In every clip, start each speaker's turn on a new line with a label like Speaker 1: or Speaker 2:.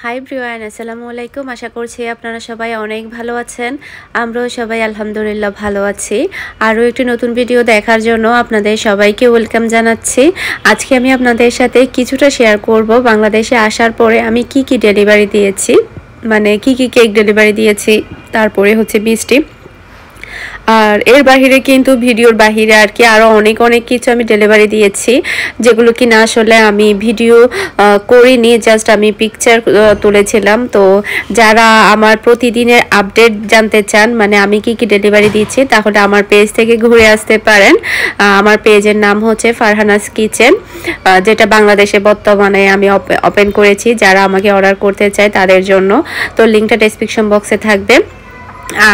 Speaker 1: High Brian, আসসালামু আলাইকুম। আশা করছি আপনারা সবাই অনেক ভালো আছেন। আমরাও সবাই আলহামদুলিল্লাহ ভালো আছি। আরও একটি নতুন ভিডিও দেখার জন্য আপনাদের সবাইকে ওয়েলকাম জানাচ্ছি। আজকে আমি আপনাদের সাথে কিছুটা শেয়ার করব বাংলাদেশে আসার পরে আমি কি কি ডেলিভারি দিয়েছি, মানে কি কি কেক ডেলিভারি দিয়েছি, তারপরে হচ্ছে মিষ্টি। আর এর বাহিরে কিন্তু ভিডিওর বাহিরে আর কি আরও অনেক কিছু আমি ডেলিভারি দিয়েছি, যেগুলো কি না আসলে আমি ভিডিও করিনি, জাস্ট আমি পিকচার তুলেছিলাম। তো যারা আমার প্রতিদিনের আপডেট জানতে চান, মানে আমি কি কি ডেলিভারি দিচ্ছি, তাহলে আমার পেজ থেকে ঘুরে আসতে পারেন। আমার পেজের নাম হচ্ছে ফারহানাস কিচেন, যেটা বাংলাদেশে বর্তমানে আমি ওপেন করেছি যারা আমাকে অর্ডার করতে চায় তাদের জন্য। তো লিঙ্কটা ডেসক্রিপশন বক্সে থাকবে।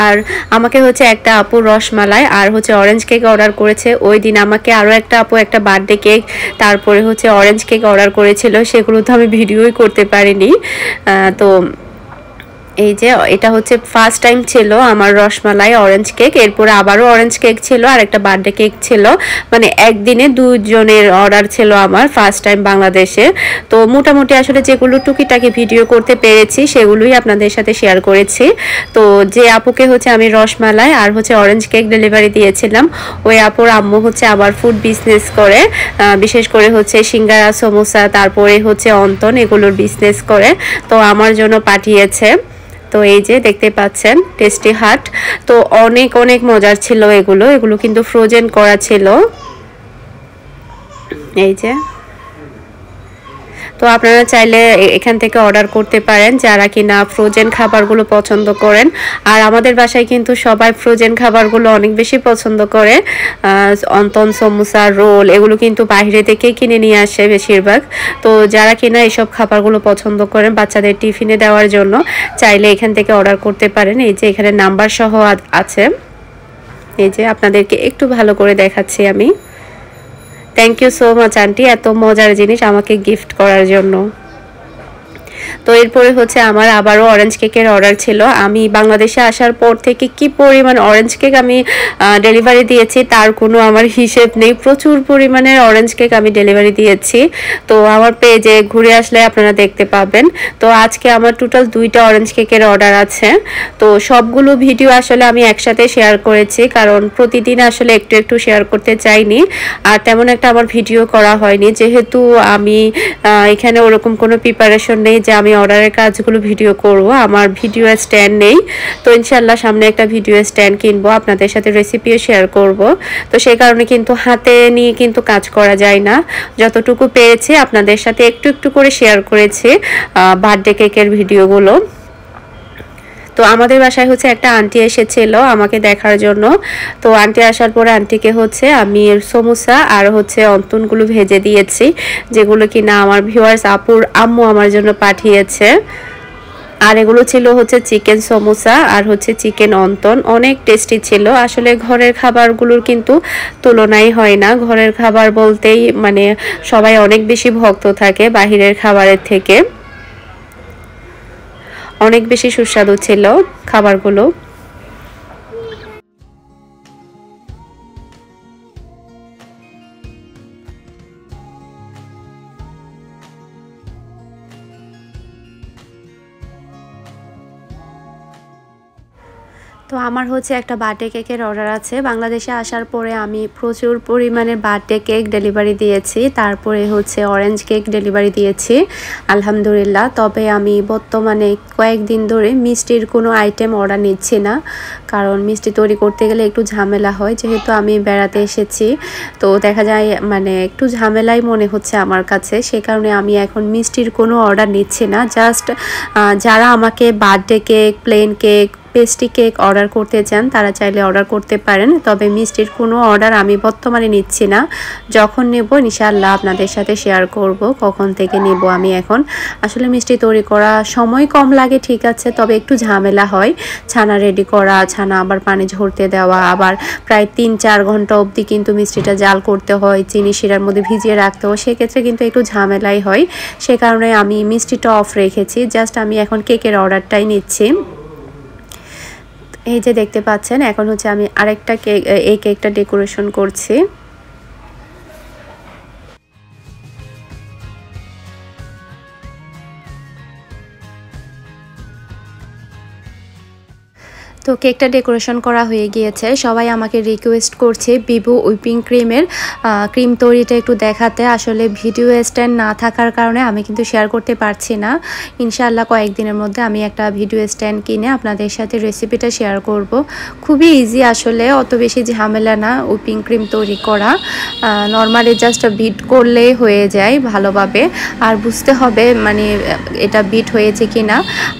Speaker 1: আর আমাকে হচ্ছে একটা আপু রসমালাই আর হচ্ছে অরেঞ্জ কেক অর্ডার করেছে। ওই দিন আমাকে আরও একটা আপু একটা বার্থডে কেক, তারপরে হচ্ছে অরেঞ্জ কেক অর্ডার করেছিল, সেগুলো তো আমি ভিডিওই করতে পারিনি। তো এই যে এটা হচ্ছে ফার্স্ট টাইম ছিল আমার রসমালাই অরেঞ্জ কেক, এরপরে আবারও অরেঞ্জ কেক ছিল আর একটা বার্থডে কেক ছিল, মানে একদিনে দুজনের অর্ডার ছিল আমার ফার্স্ট টাইম বাংলাদেশে। তো মোটামুটি আসলে যেগুলো টুকিটাকি ভিডিও করতে পেরেছি সেগুলোই আপনাদের সাথে শেয়ার করেছি। তো যে আপুকে হচ্ছে আমি রসমালাই আর হচ্ছে অরেঞ্জ কেক ডেলিভারি দিয়েছিলাম, ওই আপুর আম্মু হচ্ছে আবার ফুড বিজনেস করে, বিশেষ করে হচ্ছে সিঙ্গারা, সমোসা, তারপরে হচ্ছে অন্তন, এগুলোর বিজনেস করে। তো আমার জন্য পাঠিয়েছে। তো এই যে দেখতে পাচ্ছেন টেস্টি হাট। তো অনেক মজার ছিল এগুলো কিন্তু ফ্রোজেন করা ছিল। এই যে, তো আপনারা চাইলে এখান থেকে অর্ডার করতে পারেন যারা কিনা ফ্রোজেন খাবারগুলো পছন্দ করেন। আর আমাদের বাসায় কিন্তু সবাই ফ্রোজেন খাবারগুলো অনেক বেশি পছন্দ করে। অন্তন, সমোসা, রোল এগুলো কিন্তু বাইরে থেকে কিনে নিয়ে আসে বেশিরভাগ। তো যারা কিনা এসব খাবারগুলো পছন্দ করেন বাচ্চাদের টিফিনে দেওয়ার জন্য, চাইলে এখান থেকে অর্ডার করতে পারেন। এই যে এখানে নাম্বার সহ আছে। এই যে আপনাদেরকে একটু ভালো করে দেখাচ্ছি আমি। Thank you so much aunty, এত মজার জিনিস আমাকে গিফট করার জন্য। তো এরপরে হচ্ছে আমার আবারও অরেঞ্জ কেকের অর্ডার ছিল। আমি বাংলাদেশে আসার পর থেকে কি পরিমাণ অরেঞ্জ কেক আমি ডেলিভারি দিয়েছি তার কোনো আমার হিসেব নেই। প্রচুর পরিমাণের অরেঞ্জ কেক আমি ডেলিভারি দিয়েছি। তো আমার পেজে ঘুরে আসলে আপনারা দেখতে পাবেন। তো আজকে আমার টোটাল 2টা অরেঞ্জ কেকের অর্ডার আছে। তো সবগুলো ভিডিও আসলে আমি একসাথে শেয়ার করেছি, কারণ প্রতিদিন আসলে একটু শেয়ার করতে চাইনি, আর তেমন একটা আমার ভিডিও করা হয়নি, যেহেতু আমি এখানে ওরকম কোনো প্রিপারেশন নেই যে আমি অর্ডারের কাজগুলো ভিডিও করব। আমার ভিডিও স্ট্যান্ড নেই। তো ইনশাল্লাহ সামনে একটা ভিডিও স্ট্যান্ড কিনবো, আপনাদের সাথে রেসিপিও শেয়ার করব। তো সেই কারণে কিন্তু হাতে নিয়ে কিন্তু কাজ করা যায় না। যতটুকু পেরেছি আপনাদের সাথে একটু করে শেয়ার করেছি বার্থডে কেকের ভিডিওগুলো। তো আমাদের বাসায় হচ্ছে একটা আন্টি এসেছিল আমাকে দেখার জন্য। তো আন্টি আসার পরে আন্টিকে হচ্ছে আমি সমোসা আর হচ্ছে অন্তনগুলো ভেজে দিয়েছি, যেগুলো কিনা আমার ভিউয়ার্স আপুর আম্মু আমার জন্য পাঠিয়েছে। আর এগুলো ছিল হচ্ছে চিকেন সমোসা আর হচ্ছে চিকেন অন্তন, অনেক টেস্টি ছিল। আসলে ঘরের খাবারগুলোর কিন্তু তুলনাই হয় না। ঘরের খাবার বলতেই মানে সবাই অনেক বেশি ভক্ত থাকে বাহিরের খাবারের থেকে। অনেক বেশি সুস্বাদু ছিল খাবারগুলো। তো আমার হচ্ছে একটা বার্থডে কেকের অর্ডার আছে। বাংলাদেশে আসার পরে আমি প্রচুর পরিমাণে বার্থডে কেক ডেলিভারি দিয়েছি, তারপরে হচ্ছে অরেঞ্জ কেক ডেলিভারি দিয়েছি আলহামদুলিল্লাহ। তবে আমি বর্তমানে কয়েকদিন ধরে মিষ্টির কোনো আইটেম অর্ডার নিচ্ছি না, কারণ মিষ্টি তৈরি করতে গেলে একটু ঝামেলা হয়। যেহেতু আমি বেড়াতে এসেছি, তো দেখা যায় মানে একটু ঝামেলাই মনে হচ্ছে আমার কাছে, সে কারণে আমি এখন মিষ্টির কোনো অর্ডার নিচ্ছি না। জাস্ট যারা আমাকে birthday cake, plane cake, pastry cake order করতে চান তারা চাইলে অর্ডার করতে পারেন। তবে মিষ্টির কোনো অর্ডার আমি বর্তমানে নিচ্ছি না। যখন নেব ইনশাআল্লাহ আপনাদের সাথে শেয়ার করব কখন থেকে নেব আমি। এখন আসলে মিষ্টি তৈরি করা সময় কম লাগে ঠিক আছে, তবে একটু ঝামেলা হয়। ছানা রেডি করা, ছানা আবার পানি ঝরতে দেওয়া, আবার প্রায় 3-4 ঘন্টা অবধি কিন্তু মিষ্টিটা জাল করতে হয়, চিনি শিরার মধ্যে ভিজিয়ে রাখতে হয়, সেক্ষেত্রে কিন্তু একটু ঝামেলাই হয়। সে কারণে আমি মিষ্টিটা অফ রেখেছি, জাস্ট আমি এখন কেকের অর্ডারটাই নিচ্ছি। এই যে দেখতে পাচ্ছেন এখন হচ্ছে আমি আরেকটা কেক, এই কেকটা ডেকোরেশন করছি। তো কেকটা ডেকোরেশন করা হয়ে গিয়েছে। সবাই আমাকে রিকোয়েস্ট করছে বিবু হুইপিং ক্রিমের ক্রিম তৈরিটা একটু দেখাতে। আসলে ভিডিও স্ট্যান্ড না থাকার কারণে আমি কিন্তু শেয়ার করতে পারছি না। ইনশাআল্লাহ কয়েকদিনের মধ্যে আমি একটা ভিডিও স্ট্যান্ড কিনে আপনাদের সাথে রেসিপিটা শেয়ার করব। খুবই ইজি, আসলে অত বেশি ঝামেলা না হুইপিং ক্রিম তৈরি করা। নর্মালি জাস্ট বিট করলেই হয়ে যায় ভালোভাবে। আর বুঝতে হবে মানে এটা বিট হয়েছে কিনা।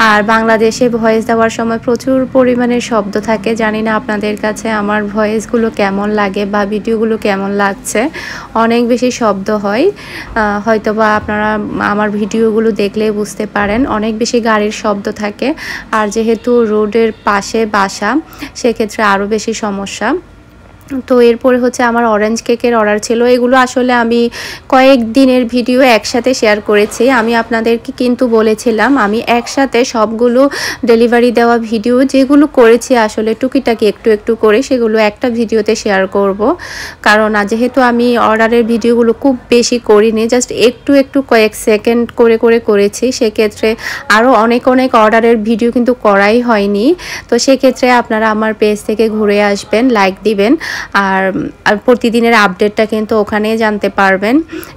Speaker 1: আর বাংলাদেশে ভয়েস দেওয়ার সময় প্রচুর পরিমাণে শব্দ থাকে। জানি না আপনাদের কাছে আমার ভয়েসগুলো কেমন লাগে বা ভিডিওগুলো কেমন লাগছে। অনেক বেশি শব্দ হয়, হয়তোবা আপনারা আমার ভিডিওগুলো দেখলেই বুঝতে পারেন। অনেক বেশি গাড়ির শব্দ থাকে, আর যেহেতু রোডের পাশে বাসা সেক্ষেত্রে আরও বেশি সমস্যা। তো এরপরে হচ্ছে আমার অরেঞ্জ কেকের অর্ডার ছিল। এগুলো আসলে আমি কয়েক দিনের ভিডিও একসাথে শেয়ার করেছি। আমি আপনাদেরকে কিন্তু বলেছিলাম আমি একসাথে সবগুলো ডেলিভারি দেওয়া ভিডিও যেগুলো করেছি আসলে টুকিটাকি একটু একটু করে সেগুলো একটা ভিডিওতে শেয়ার করব। কারণ যেহেতু আমি অর্ডারের ভিডিওগুলো খুব বেশি করিনি, জাস্ট একটু একটু কয়েক সেকেন্ড করে করে করেছি, সেক্ষেত্রে আরও অনেক অনেক অর্ডারের ভিডিও কিন্তু করাই হয়নি। তো সেক্ষেত্রে আপনারা আমার পেজ থেকে ঘুরে আসবেন, লাইক দিবেন, আর প্রতিদিনের আপডেটটা কিন্তু ওখানেই জানতে পারবেন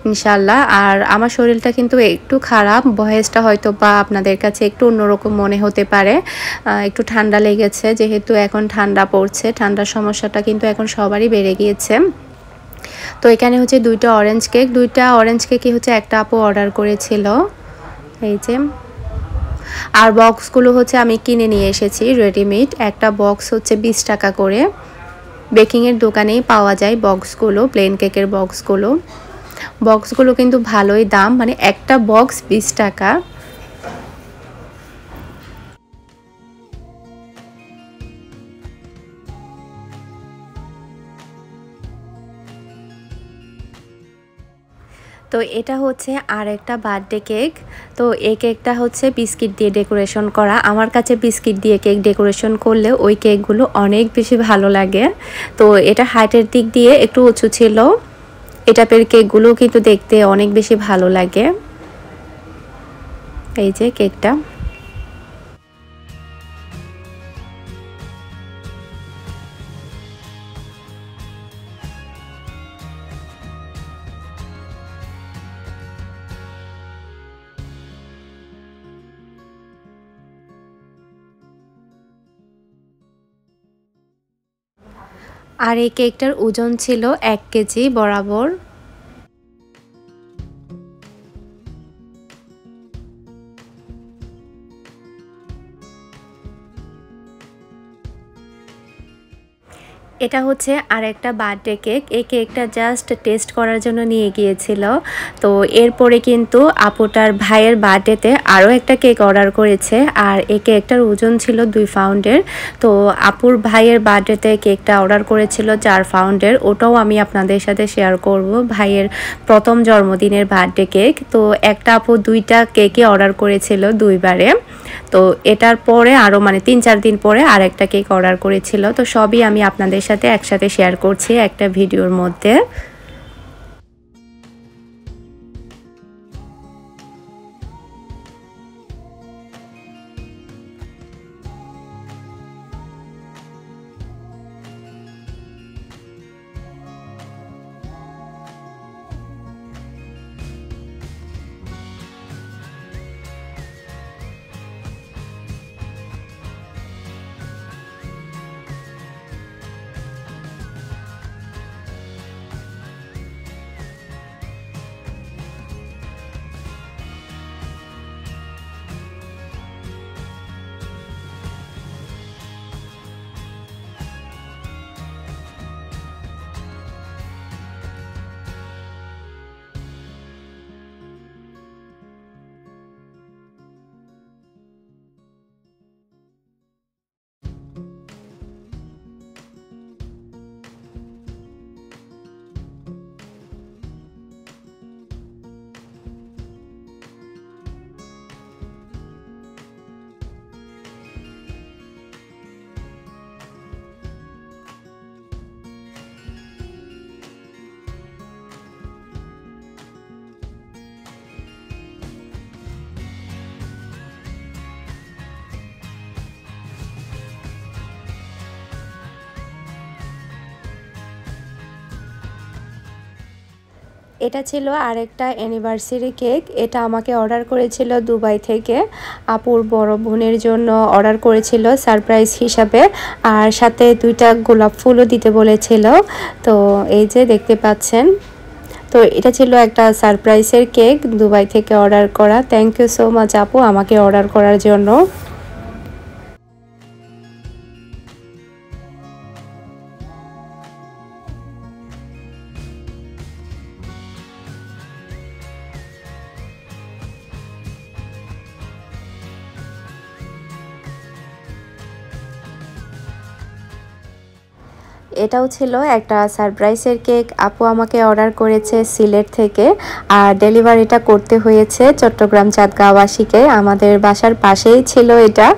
Speaker 1: ইনশাল্লাহ। আর আমার শরীরটা কিন্তু একটু খারাপ, ভয়েসটা হয়তো বা আপনাদের কাছে একটু অন্যরকম মনে হতে পারে। একটু ঠান্ডা লেগেছে, যেহেতু এখন ঠান্ডা পড়ছে, ঠান্ডার সমস্যাটা কিন্তু এখন সবারই বেড়ে গিয়েছে। তো এখানে হচ্ছে দুইটা অরেঞ্জ কেকই হচ্ছে একটা আপু অর্ডার করেছিল, এই যে। আর বক্সগুলো হচ্ছে আমি কিনে নিয়ে এসেছি রেডিমেড। একটা বক্স হচ্ছে 20 টাকা করে। বেকিংয়ের দোকানেই পাওয়া যায় বক্সগুলো, প্লেন কেকের বক্সগুলো কিন্তু ভালোই দাম, মানে একটা বক্স 20 টাকা। তো এটা হচ্ছে আর একটা বার্থডে কেক। তো এই কেকটা হচ্ছে বিস্কিট দিয়ে ডেকোরেশন করা। আমার কাছে বিস্কিট দিয়ে কেক ডেকোরেশন করলে ওই কেকগুলো অনেক বেশি ভালো লাগে। তো এটা হাইটের দিক দিয়ে একটু উঁচু ছিল। এই টাইপের কেকগুলো কিন্তু দেখতে অনেক বেশি ভালো লাগে। এই যে কেকটা। আর এই কেকটার ওজন ছিল 1 কেজি বরাবর। এটা হচ্ছে আর একটা বার্থডে কেক। এই কেকটা জাস্ট টেস্ট করার জন্য নিয়ে গিয়েছিল। তো এরপরে কিন্তু আপুটার ভাইয়ের বার্থডেতে আরও একটা কেক অর্ডার করেছে, আর এই কেকটার ওজন ছিল 2 পাউন্ডের। তো আপুর ভাইয়ের বার্থডেতে কেকটা অর্ডার করেছিল 4 পাউন্ডের। ওটাও আমি আপনাদের সাথে শেয়ার করব, ভাইয়ের প্রথম জন্মদিনের বার্থডে কেক। তো একটা আপু 2টা কেকই অর্ডার করেছিল 2বারে। তো এটার পরে আরও মানে 3-4 দিন পরে আরেকটা কেক অর্ডার করেছিল। তো সবই আমি আপনাদের সাথে একসাথে শেয়ার করছি একটা ভিডিওর মধ্যে। এটা ছিল আরেকটা অ্যানিভার্সারি কেক। এটা আমাকে অর্ডার করেছিল দুবাই থেকে। আপুর বড় বোনের জন্য অর্ডার করেছিল সারপ্রাইজ হিসাবে, আর সাথে 2টা গোলাপ ফুলও দিতে বলেছিল। তো এই যে দেখতে পাচ্ছেন, তো এটা ছিল একটা সারপ্রাইজের কেক দুবাই থেকে অর্ডার করা। থ্যাংক ইউ সো মাচ আপু আমাকে অর্ডার করার জন্য। এটাও ছিল একটা সারপ্রাইজের কেক। আপু আমাকে অর্ডার করেছে সিলেট থেকে, আর ডেলিভারিটা করতে হয়েছে চট্টগ্রাম চাঁদগাঁওবাসীকে। আমাদের বাসার পাশেই ছিল এটা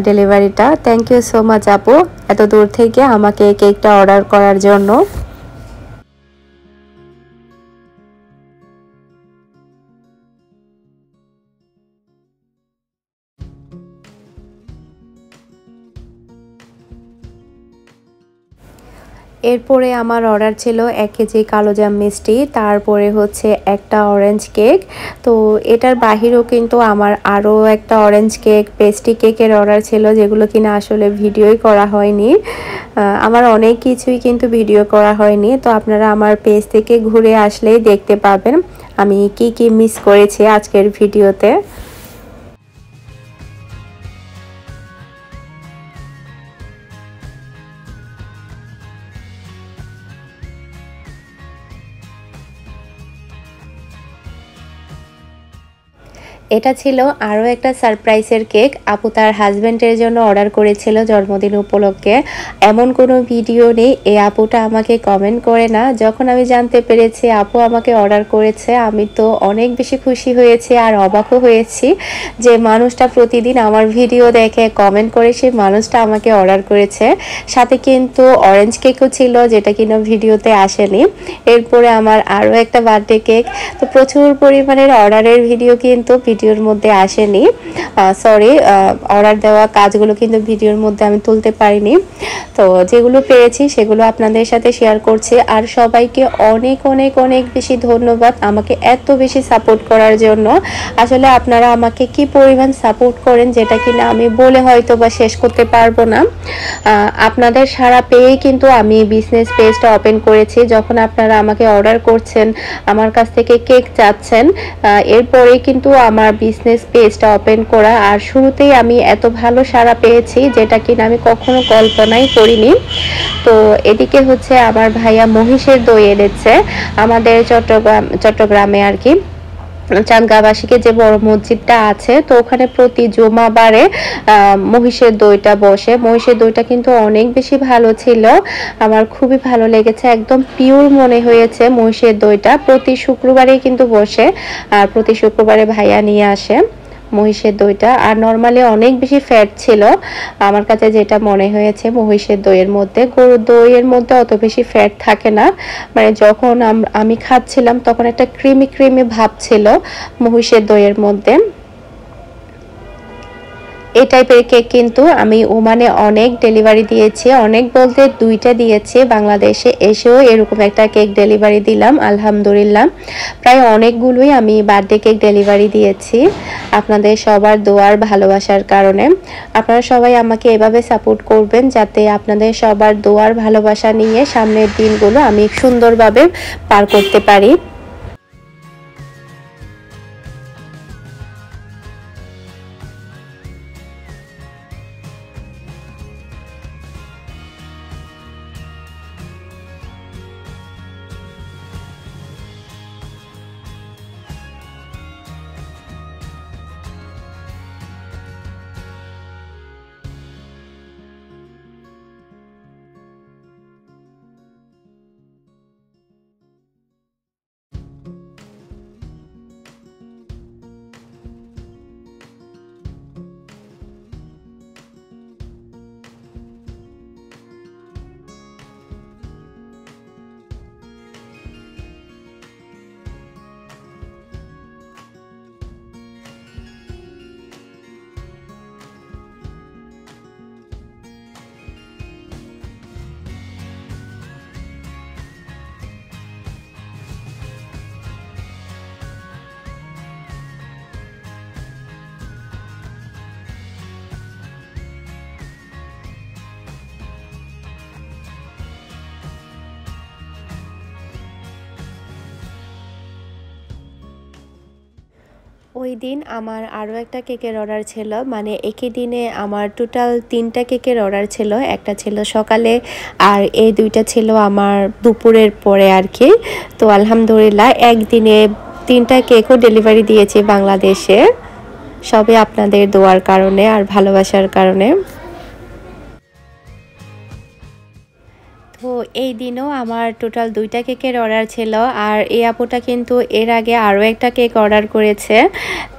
Speaker 1: ডেলিভারিটা। থ্যাংক ইউ সো মাচ আপু এত দূর থেকে আমাকে কেকটা অর্ডার করার জন্য। এরপরে আমার অর্ডার ছিল 1 কেজি কালোজাম মিষ্টি, তারপরে হচ্ছে একটা অরেঞ্জ কেক। তো এটার বাহিরেও কিন্তু আমার আরও একটা অরেঞ্জ কেক, পেস্ট্রি কেকের অর্ডার ছিল, যেগুলো কিনা আসলে ভিডিওই করা হয়নি। আমার অনেক কিছুই কিন্তু ভিডিও করা হয়নি। তো আপনারা আমার পেজ থেকে ঘুরে আসলেই দেখতে পাবেন আমি কি কি মিস করেছি আজকের ভিডিওতে। এটা ছিল আরও একটা সারপ্রাইজের কেক। আপু তার হাজব্যান্ডের জন্য অর্ডার করেছিল জন্মদিন উপলক্ষে। এমন কোনো ভিডিও নেই এই আপুটা আমাকে কমেন্ট করে না। যখন আমি জানতে পেরেছি আপু আমাকে অর্ডার করেছে, আমি তো অনেক বেশি খুশি হয়েছি আর অবাকও হয়েছি যে মানুষটা প্রতিদিন আমার ভিডিও দেখে কমেন্ট করে সেই মানুষটা আমাকে অর্ডার করেছে। সাথে কিন্তু অরেঞ্জ কেকও ছিল, যেটা কিনা ভিডিওতে আসেনি। এরপরে আমার আরও একটা বার্থডে কেক। তো প্রচুর পরিমাণের অর্ডারের ভিডিও কিন্তু ভিডিওর মধ্যে আসেনি। সরি, অর্ডার দেওয়া কাজগুলো কিন্তু ভিডিওর মধ্যে আমি তুলতে পারিনি। তো যেগুলো পেয়েছি সেগুলো আপনাদের সাথে শেয়ার করছি। আর সবাইকে অনেক অনেক অনেক বেশি ধন্যবাদ আমাকে এত বেশি সাপোর্ট করার জন্য। আসলে আপনারা আমাকে কি পরিমাণ সাপোর্ট করেন যেটা কিনা আমি বলে হয়তো বা শেষ করতে পারবো না। আপনাদের সাড়া পেয়েই কিন্তু আমি বিজনেস পেজটা ওপেন করেছি। যখন আপনারা আমাকে অর্ডার করছেন, আমার কাছ থেকে কেক চাচ্ছেন, এরপরেই কিন্তু আমার বিজনেস পেজটা ওপেন করা। আর শুরুতেই আমি এত ভালো সাড়া পেয়েছি যেটা কিনা আমি কখনো কল্পনাই করিনি। তো এদিকে হচ্ছে আমার ভাইয়া মহিষের দই এনেছে আমাদের চট্টগ্রামে আর কি, চাঁদগাঁওবাসীকে যে বড় মসজিদটা আছে, তো ওখানে প্রতি জুমাবারে মহিষের দইটা বসে। মহিষের দইটা কিন্তু অনেক বেশি ভালো ছিল, আমার খুবই ভালো লেগেছে। একদম পিওর মনে হয়েছে মহিষের দইটা। প্রতি শুক্রবারেই কিন্তু বসে, আর প্রতি শুক্রবারে ভাইয়া নিয়ে আসে মহিষের দইটা। আর নর্মালি অনেক বেশি ফ্যাট ছিল আমার কাছে, যেটা মনে হয়েছে মহিষের দইয়ের মধ্যে। গরুর দইয়ের মধ্যে অত বেশি ফ্যাট থাকে না, মানে যখন আমি খাচ্ছিলাম তখন একটা ক্রিমি ক্রিমি ভাব ছিল মহিষের দইয়ের মধ্যে। এই টাইপের কেক কিন্তু আমি ওমানে অনেক ডেলিভারি দিয়েছি, অনেক বলতে 2টা দিয়েছি। বাংলাদেশে এসেও এরকম একটা কেক ডেলিভারি দিলাম আলহামদুলিল্লাহ। প্রায় অনেকগুলোই আমি বার্থডে কেক ডেলিভারি দিয়েছি আপনাদের সবার দোয়ার ভালোবাসার কারণে। আপনারা সবাই আমাকে এভাবে সাপোর্ট করবেন যাতে আপনাদের সবার দোয়ার ভালোবাসা নিয়ে সামনের দিনগুলো আমি সুন্দরভাবে পার করতে পারি। ওই দিন আমার আরও একটা কেকের অর্ডার ছিল, মানে একই দিনে আমার টোটাল 3টা কেকের অর্ডার ছিল। একটা ছিল সকালে আর এই 2টা ছিল আমার দুপুরের পরে আর কি। তো আলহামদুলিল্লাহ একদিনে 3টা কেকও ডেলিভারি দিয়েছি বাংলাদেশে, সবই আপনাদের দোয়ার কারণে আর ভালোবাসার কারণে। তো এই দিনও আমার টোটাল 2টা কেকের অর্ডার ছিল। আর এই আপুটা কিন্তু এর আগে আরও একটা কেক অর্ডার করেছে।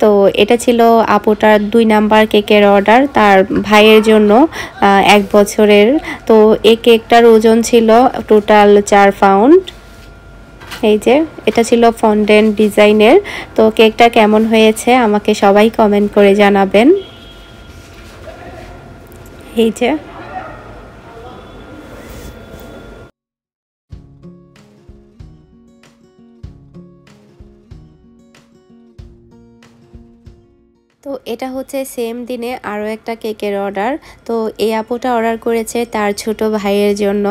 Speaker 1: তো এটা ছিল আপুটার 2 নাম্বার কেকের অর্ডার তার ভাইয়ের জন্য, 1 বছরের। তো এই কেকটার ওজন ছিল টোটাল 4 পাউন্ড। এই যে এটা ছিল ফন্ডেন্ট ডিজাইনের। তো কেকটা কেমন হয়েছে আমাকে সবাই কমেন্ট করে জানাবেন। এই যে তো এটা হচ্ছে সেম দিনে আরও একটা কেকের অর্ডার। তো এই আপুটা অর্ডার করেছে তার ছোট ভাইয়ের জন্য।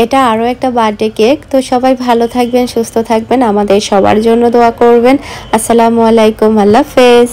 Speaker 1: এটা আরও একটা বার্থডে কেক। তো সবাই ভালো থাকবেন, সুস্থ থাকবেন, আমাদের সবার জন্য দোয়া করবেন। আসসালামু আলাইকুম, আল্লাহ হাফেজ।